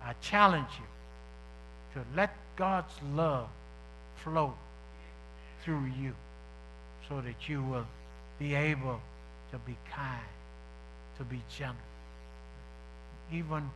I challenge you to let God's love flow through you so that you will be able to be kind, to be gentle, even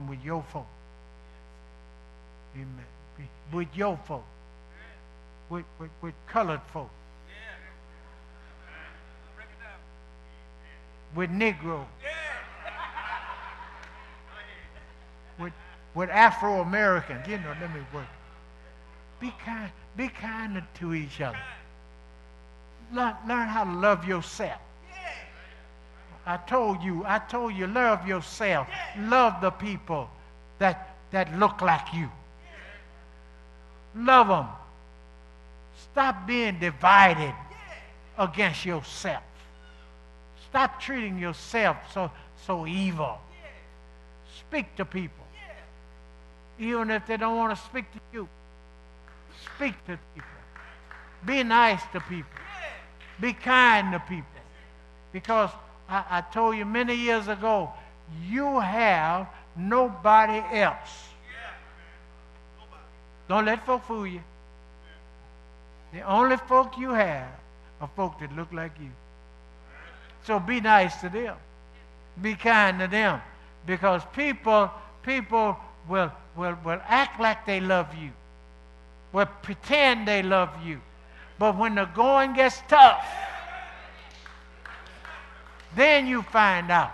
with your folk. Amen. With your folk. With colored folk. With Negro. With Afro-Americans. You know, let me work. Be kind to each other. Learn how to love yourself. I told you, love yourself. Love the people that look like you. Love them. Stop being divided against yourself. Stop treating yourself so evil. Speak to people. Even if they don't want to speak to you. Speak to people. Be nice to people. Be kind to people. Because I told you many years ago, you have nobody else. Don't let folk fool you. The only folk you have are folk that look like you. So be nice to them. Be kind to them. Because people will act like they love you. Will pretend they love you. But when the going gets tough, then you find out.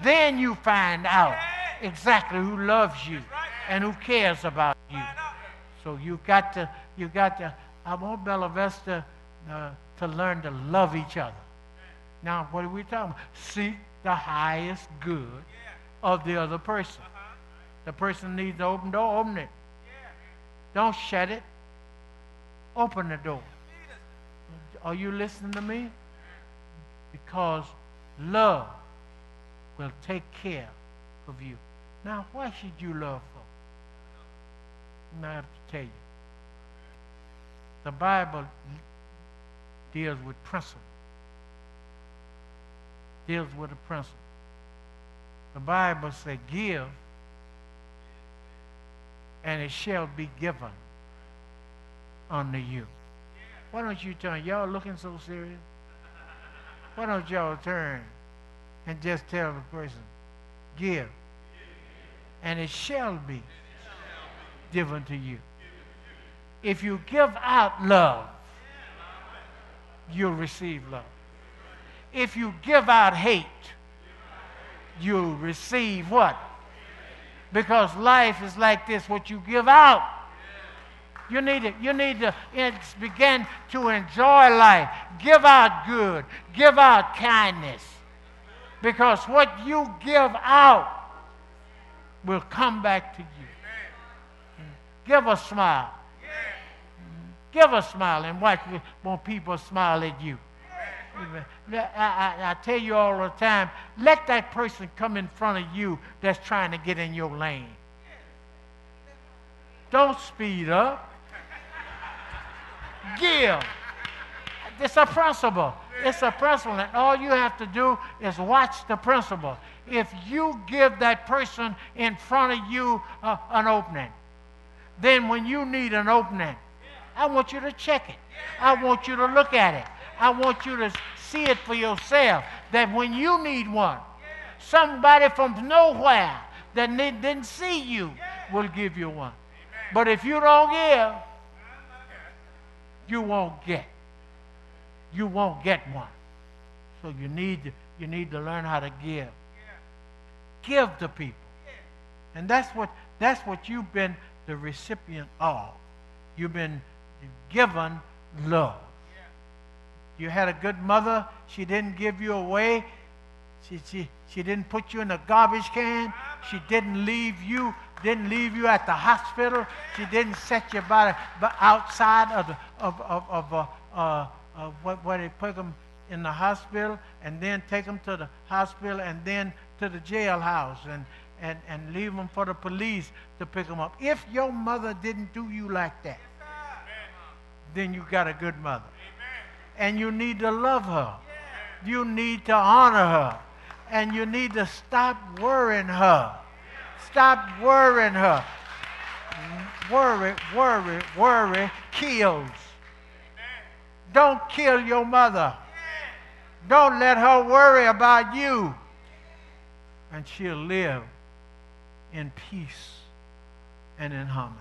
Then you find out exactly who loves you and who cares about you. So you got to, I want Bella Vista to learn to love each other. Now, what are we talking about? Seek the highest good of the other person. The person needs to open the door, open it. Don't shut it. Open the door. Are you listening to me? Because love will take care of you. Now, why should you love folk? I have to tell you. The Bible deals with principle. Deals with a principle. The Bible says, give, and it shall be given unto you. Why don't you turn? Y'all looking so serious? Why don't y'all turn and just tell the person, give, and it shall be given to you. If you give out love, you'll receive love. If you give out hate, you'll receive what? Because life is like this, what you give out. You need to begin to enjoy life. Give out good. Give out kindness. Because what you give out will come back to you. Give a smile. Give a smile and watch when people smile at you. I tell you all the time, let that person come in front of you that's trying to get in your lane. Don't speed up. Give. It's a principle. It's a principle, and all you have to do is watch the principle. If you give that person in front of you an opening, then when you need an opening, I want you to check it. I want you to look at it. I want you to see it for yourself, that when you need one, somebody from nowhere that didn't see you will give you one. But if you don't give, you won't get. You won't get one. So you need to learn how to give. Give to people. And that's what you've been the recipient of. You've been given love. You had a good mother. She didn't give you away. She didn't put you in a garbage can. She didn't leave you at the hospital. She didn't set you outside of where they put them in the hospital, and then take them to the hospital, and then to the jailhouse, and leave them for the police to pick them up. If your mother didn't do you like that, then you got a good mother. And you need to love her. You need to honor her. And you need to stop worrying her. Stop worrying her. Worry kills. Don't kill your mother. Don't let her worry about you. And she'll live in peace and in harmony.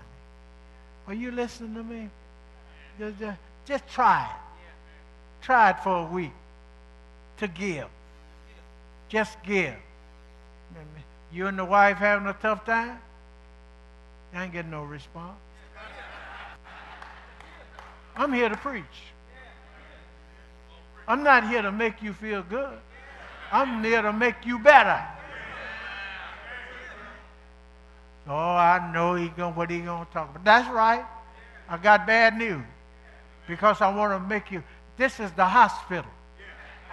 Are you listening to me? Just try it. Try it for a week to give. Just give. You and the wife having a tough time? You ain't getting no response. I'm here to preach. I'm not here to make you feel good. I'm here to make you better. Oh, I know what he gonna talk about. That's right. I got bad news because I want to make you. This is the hospital.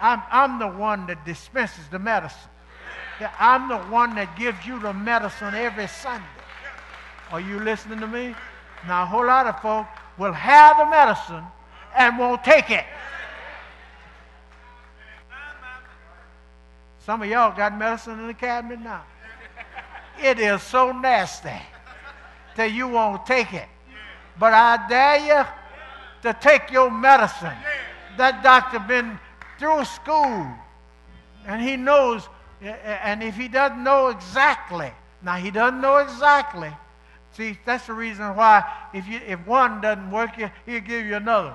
I'm the one that dispenses the medicine. I'm the one that gives you the medicine every Sunday. Are you listening to me? Now, a whole lot of folk will have the medicine and won't take it. Some of y'all got medicine in the cabinet now. It is so nasty that you won't take it. But I dare you to take your medicine. That doctor been through school, and he knows, and if he doesn't know exactly, now he doesn't know exactly. See, that's the reason why if one doesn't work, he'll give you another.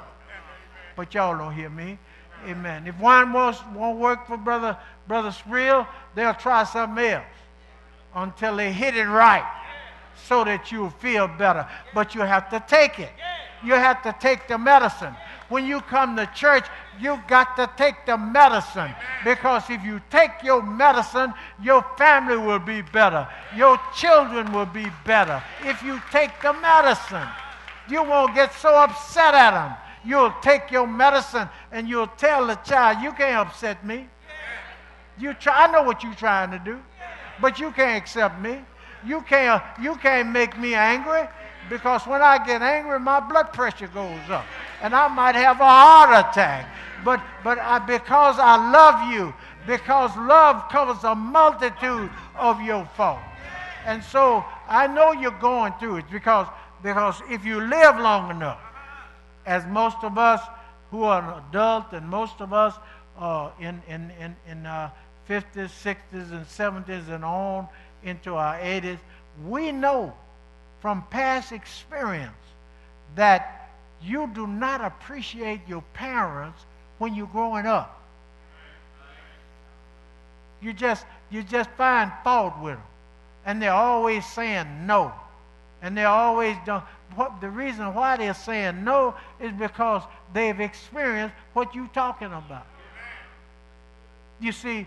But y'all don't hear me. Amen. If one won't work for Brother Sprill, they'll try something else until they hit it right so that you'll feel better. But you have to take it. You have to take the medicine. When you come to church, you got to take the medicine, because if you take your medicine, your family will be better. Your children will be better. If you take the medicine, you won't get so upset at them. You'll take your medicine and you'll tell the child, you can't upset me. I know what you're trying to do, but you can't accept me. You can't make me angry, because when I get angry, my blood pressure goes up, and I might have a heart attack. But because I love you, because love covers a multitude of your faults. And so I know you're going through it, because if you live long enough, as most of us who are adults, and most of us in 50s, 60s, and 70s and on into our 80s, we know from past experience that you do not appreciate your parents when you're growing up. You just find fault with them, and they're always saying no, and they're always done. The reason why they're saying no is because they've experienced what you're talking about. You see,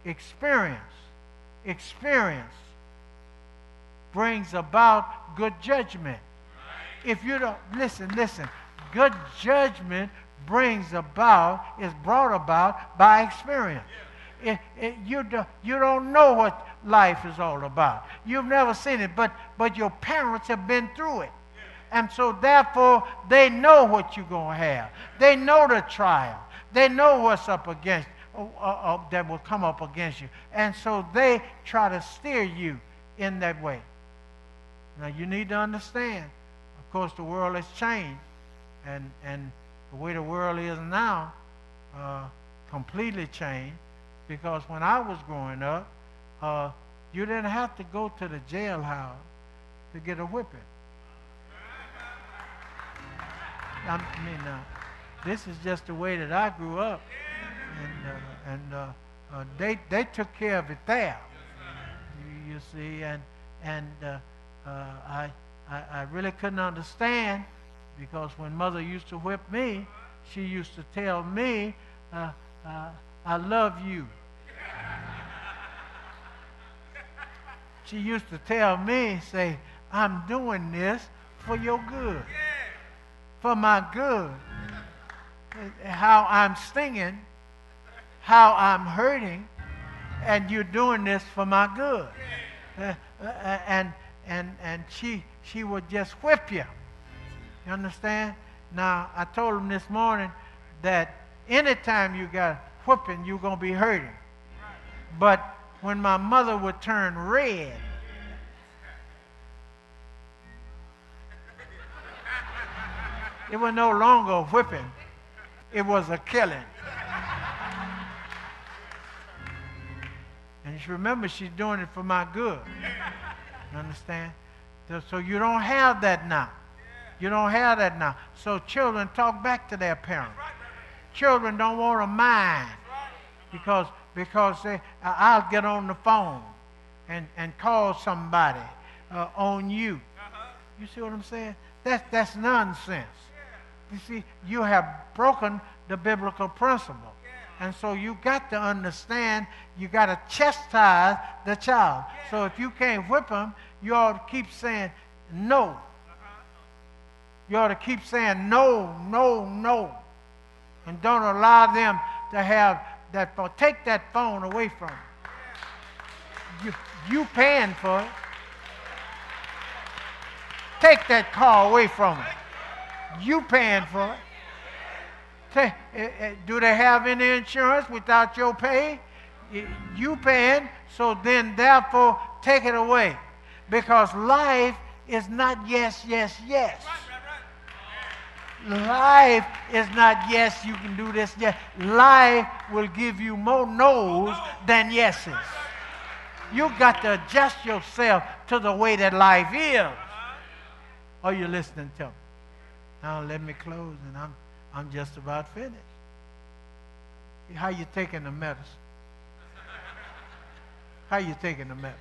experience brings about good judgment. If you don't listen, good judgment is brought about by experience. You don't know what life is all about. You've never seen it, but your parents have been through it. And so therefore, they know what you're going to have. They know the trial. They know what's up against that will come up against you. And so they try to steer you in that way. Now, you need to understand, of course, the world has changed. And the way the world is now, completely changed. Because when I was growing up, you didn't have to go to the jailhouse to get a whipping. I mean, this is just the way that I grew up, and they took care of it there. You see, and I really couldn't understand, because when Mother used to whip me, she used to tell me, "I love you." She used to tell me, say, "I'm doing this for your good, for my good." How I'm stinging, how I'm hurting, and you're doing this for my good. And she would just whip you. You understand? Now, I told him this morning that anytime you got whipping, you're going to be hurting. But when my mother would turn red It was no longer a whipping. It was a killing. And you remember, she's doing it for my good. You understand? So you don't have that now. You don't have that now. So children talk back to their parents. Children don't want to mind because I'll get on the phone and call somebody on you. You see what I'm saying? That's nonsense. You see, you have broken the biblical principle. And so you got to understand, you got to chastise the child. So if you can't whip them, you ought to keep saying no. You ought to keep saying no, no, no. And don't allow them to have that phone. Take that phone away from them. You paying for it. Take that car away from them. You paying for it. Do they have any insurance without your pay? You paying, so then therefore take it away. Because life is not yes, yes, yes. Life is not yes, you can do this, yes. Life will give you more no's than yeses. You got to adjust yourself to the way that life is. Are you listening to me? Now let me close, and I'm just about finished. How you taking the medicine? How you taking the medicine?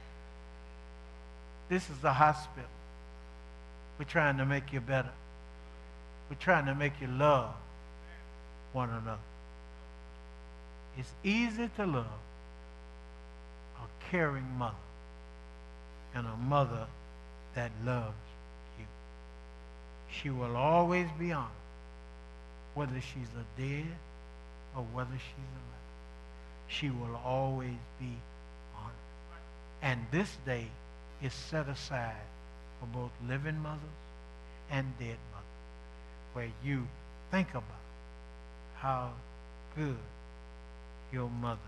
This is a hospital. We're trying to make you better. We're trying to make you love one another. It's easy to love a caring mother and a mother that loves you. She will always be honored, whether she's a dead or whether she's alive. She will always be honored. And this day is set aside for both living mothers and dead mothers, where you think about how good your mother